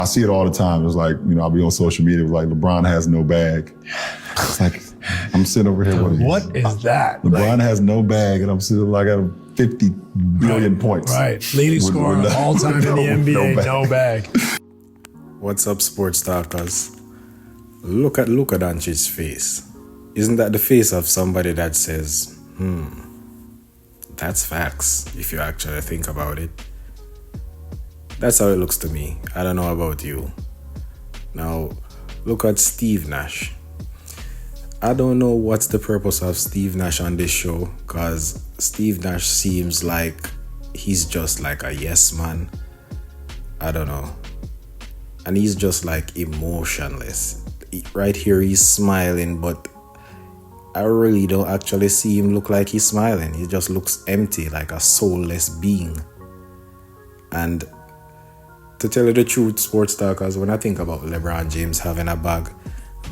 I see it all the time. It's like, I'll be on social media. It's like, LeBron has no bag. It's like, I'm sitting over here. What is that? LeBron has no bag, and I'm sitting like at 50 billion points. Right. Leading scorer of all time in the NBA, no bag. What's up, sports talkers? Look at Luka Doncic's face. Isn't that the face of somebody that says, that's facts, if you actually think about it? That's how it looks to me. I don't know about you. Now, look at Steve Nash. I don't know what's the purpose of Steve Nash on this show, because Steve Nash seems like he's just like a yes man. I don't know. And he's just like emotionless. Right here he's smiling, but I really don't actually see him look like he's smiling. He just looks empty, like a soulless being. And to tell you the truth, sports talkers, when I think about LeBron James having a bag,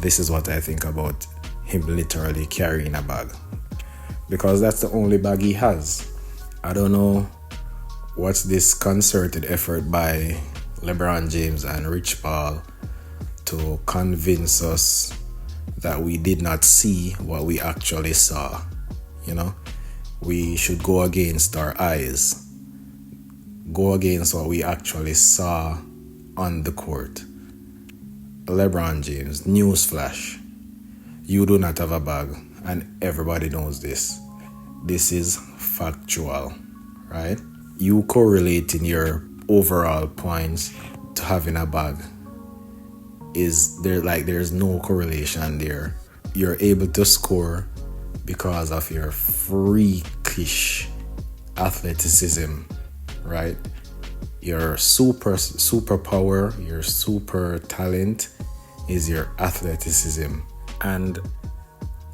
this is what I think about him literally carrying a bag. Because that's the only bag he has. I don't know what's this concerted effort by LeBron James and Rich Paul to convince us that we did not see what we actually saw. We should go against our eyes. Go against what we actually saw on the court. LeBron James, newsflash. You do not have a bag, and everybody knows this. This is factual, right? You correlating your overall points to having a bag. There's no correlation there. You're able to score because of your freakish athleticism, right? Your superpower, your super talent is your athleticism. And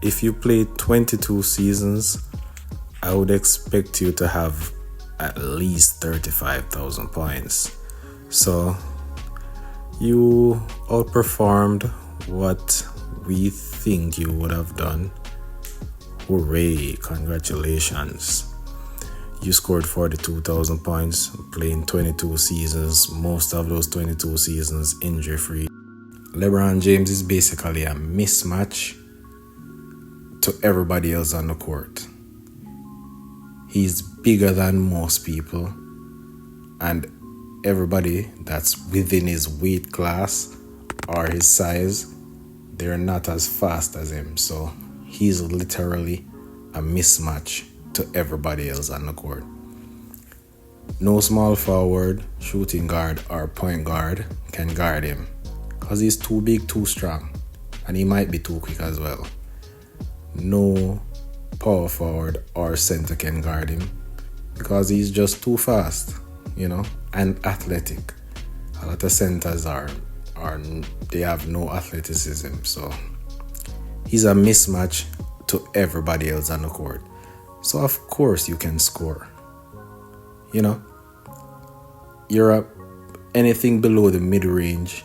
if you play 22 seasons, I would expect you to have at least 35,000 points. So you outperformed what we think you would have done. Hooray, congratulations. You scored 42,000 points playing 22 seasons, most of those 22 seasons injury-free. LeBron James is basically a mismatch to everybody else on the court. He's bigger than most people, and everybody that's within his weight class or his size, they're not as fast as him. So he's literally a mismatch to everybody else on the court. No small forward, shooting guard, or point guard can guard him, because he's too big, too strong, and he might be too quick as well. No power forward or center can guard him, because he's just too fast, and athletic. A lot of centers they have no athleticism, so he's a mismatch to everybody else on the court. So of course you can score. Anything below the mid-range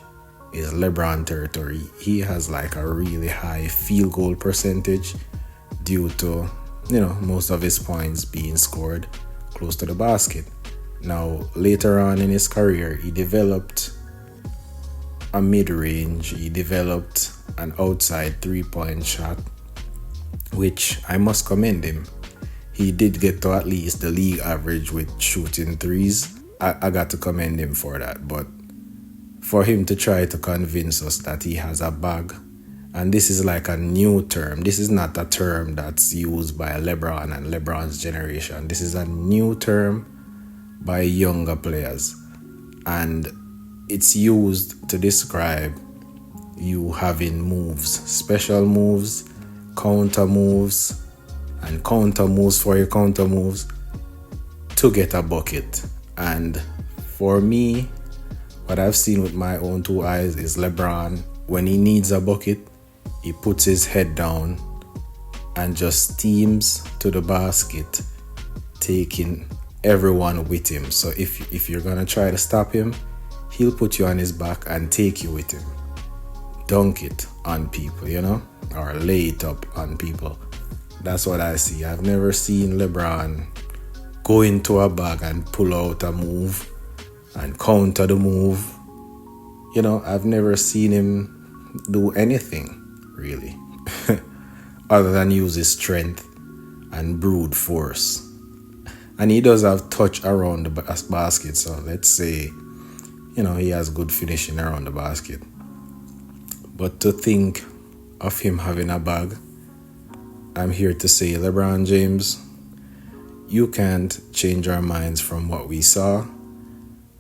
is LeBron territory. He has like a really high field goal percentage due to, most of his points being scored close to the basket. Now, later on in his career, he developed a mid-range. He developed an outside three-point shot, which I must commend him. He did get to at least the league average with shooting threes. I got to commend him for that. But for him to try to convince us that he has a bag, and this is like a new term. This is not a term that's used by LeBron and LeBron's generation. This is a new term by younger players. And it's used to describe you having moves, special moves, counter moves, and counter moves for your counter moves to get a bucket. And for me, what I've seen with my own two eyes is LeBron, when he needs a bucket, he puts his head down and just steams to the basket, taking everyone with him. So if you're gonna try to stop him, he'll put you on his back and take you with him. Dunk it on people, or lay it up on people. That's what I see. I've never seen LeBron go into a bag and pull out a move and counter the move You know, I've never seen him do anything, really, other than use his strength and brute force. And he does have touch around the basket, so let's say, you know, he has good finishing around the basket. But to think of him having a bag, I'm here to say, LeBron James, you can't change our minds from what we saw.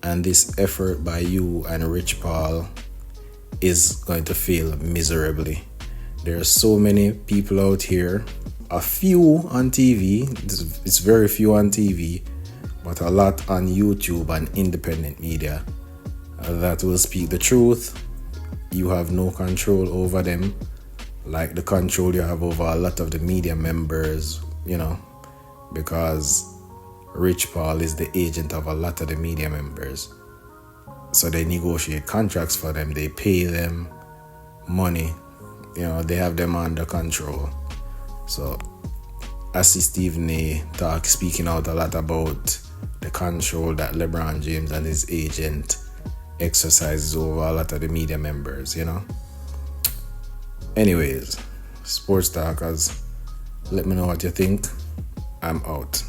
And this effort by you and Rich Paul is going to fail miserably. There are so many people out here, a few on TV, it's very few on TV, but a lot on YouTube and independent media that will speak the truth. You have no control over them, like the control you have over a lot of the media members, you know, because Rich Paul is the agent of a lot of the media members. So they negotiate contracts for them, they pay them money, you know, they have them under control. So I see Stephen A. speaking out a lot about the control that LeBron James and his agent exercises over a lot of the media members, you know. Anyways, sports talkers, let me know what you think. I'm out.